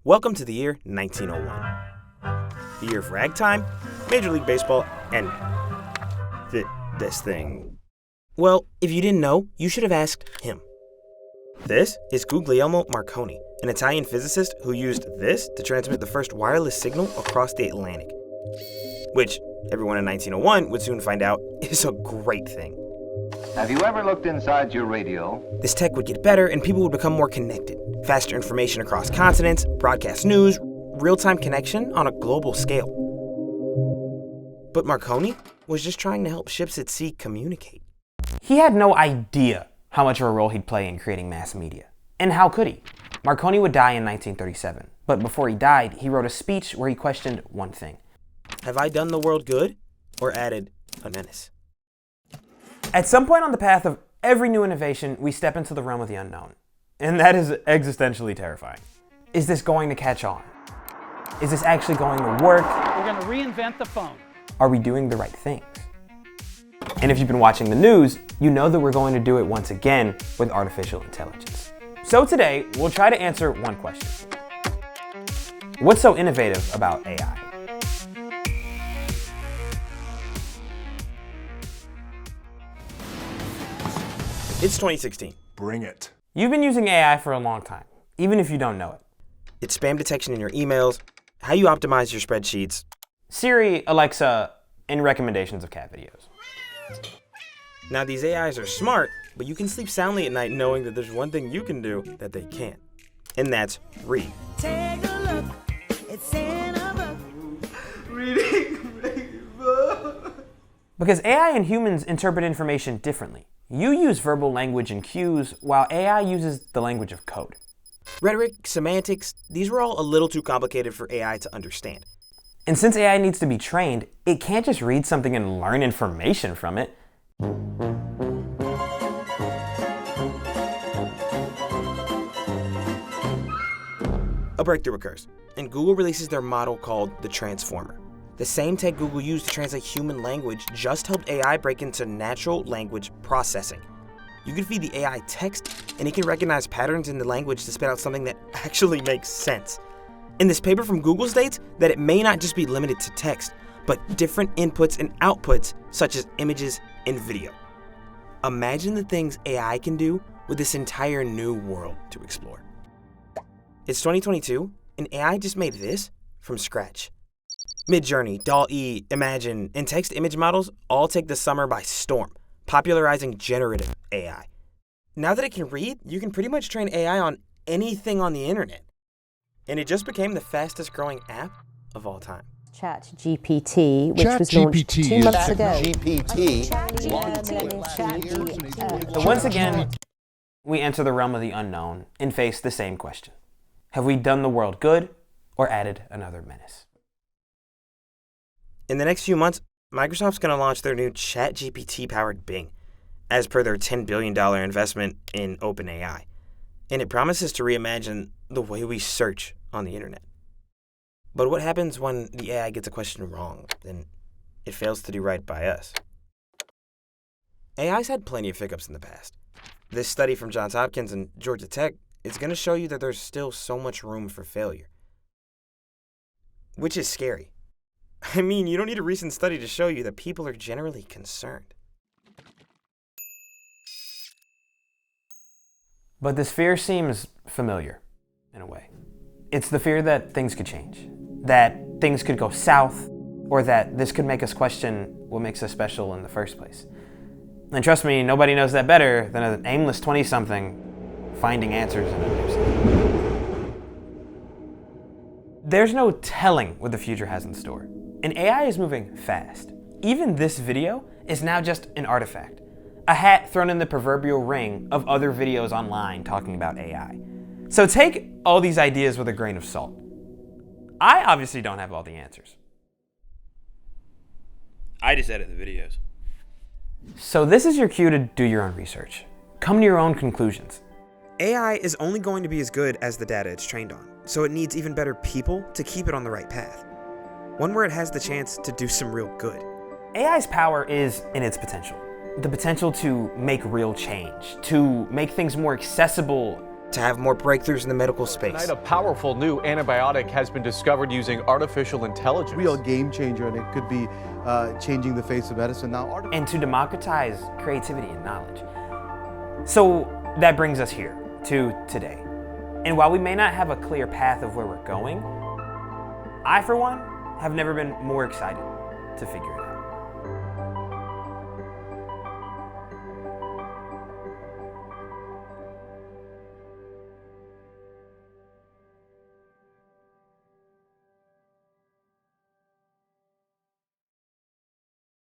Welcome to the year 1901. The year of ragtime, Major League Baseball, and this thing. Well, if you didn't know, you should have asked him. This is Guglielmo Marconi, an Italian physicist who used this to transmit the first wireless signal across the Atlantic. Which, everyone in 1901 would soon find out is a great thing. Have you ever looked inside your radio? This tech would get better and people would become more connected. Faster information across continents, broadcast news, real-time connection on a global scale. But Marconi was just trying to help ships at sea communicate. He had no idea how much of a role he'd play in creating mass media. And how could he? Marconi would die in 1937, but before he died, he wrote a speech where he questioned one thing. Have I done the world good or added a menace? At some point on the path of every new innovation, we step into the realm of the unknown. And that is existentially terrifying. Is this going to catch on? Is this actually going to work? We're going to reinvent the phone. Are we doing the right things? And if you've been watching the news, you know that we're going to do it once again with artificial intelligence. So today, we'll try to answer one question. What's so innovative about AI? It's 2016. Bring it. You've been using AI for a long time, even if you don't know it. It's spam detection in your emails, how you optimize your spreadsheets, Siri, Alexa, and recommendations of cat videos. Now these AIs are smart, but you can sleep soundly at night knowing that there's one thing you can do that they can't. And that's read. Take a look, it's in a book. Because AI and humans interpret information differently. You use verbal language and cues, while AI uses the language of code. Rhetoric, semantics, these were all a little too complicated for AI to understand. And since AI needs to be trained, it can't just read something and learn information from it. A breakthrough occurs, and Google releases their model called the Transformer. The same tech Google used to translate human language just helped AI break into natural language processing. You can feed the AI text, and it can recognize patterns in the language to spit out something that actually makes sense. And this paper from Google states that it may not just be limited to text, but different inputs and outputs, such as images and video. Imagine the things AI can do with this entire new world to explore. It's 2022, and AI just made this from scratch. Midjourney, DALL-E, Imagen, and text image models all take the summer by storm, popularizing generative AI. Now that it can read, you can pretty much train AI on anything on the internet. And it just became the fastest growing app of all time. ChatGPT, which was launched 2 months ago. So once again, we enter the realm of the unknown and face the same question. Have we done the world good or added another menace? In the next few months, Microsoft's going to launch their new ChatGPT-powered Bing, as per their $10 billion investment in OpenAI. And it promises to reimagine the way we search on the internet. But what happens when the AI gets a question wrong, and it fails to do right by us? AI's had plenty of hiccups in the past. This study from Johns Hopkins and Georgia Tech is going to show you that there's still so much room for failure. Which is scary. I mean, you don't need a recent study to show you that people are generally concerned. But this fear seems familiar, in a way. It's the fear that things could change, that things could go south, or that this could make us question what makes us special in the first place. And trust me, nobody knows that better than an aimless 20-something finding answers in a new city. There's no telling what the future has in store, and AI is moving fast. Even this video is now just an artifact, a hat thrown in the proverbial ring of other videos online talking about AI. So take all these ideas with a grain of salt. I obviously don't have all the answers. I just edit the videos. So this is your cue to do your own research. Come to your own conclusions. AI is only going to be as good as the data it's trained on, so it needs even better people to keep it on the right path. One where it has the chance to do some real good. AI's power is in its potential. The potential to make real change, to make things more accessible to have more breakthroughs in the medical space. Tonight, a powerful new antibiotic has been discovered using artificial intelligence. Real game changer, and it could be changing the face of medicine now. And to democratize creativity and knowledge. So that brings us here to today. And while we may not have a clear path of where we're going, I, for one, have never been more excited to figure it out.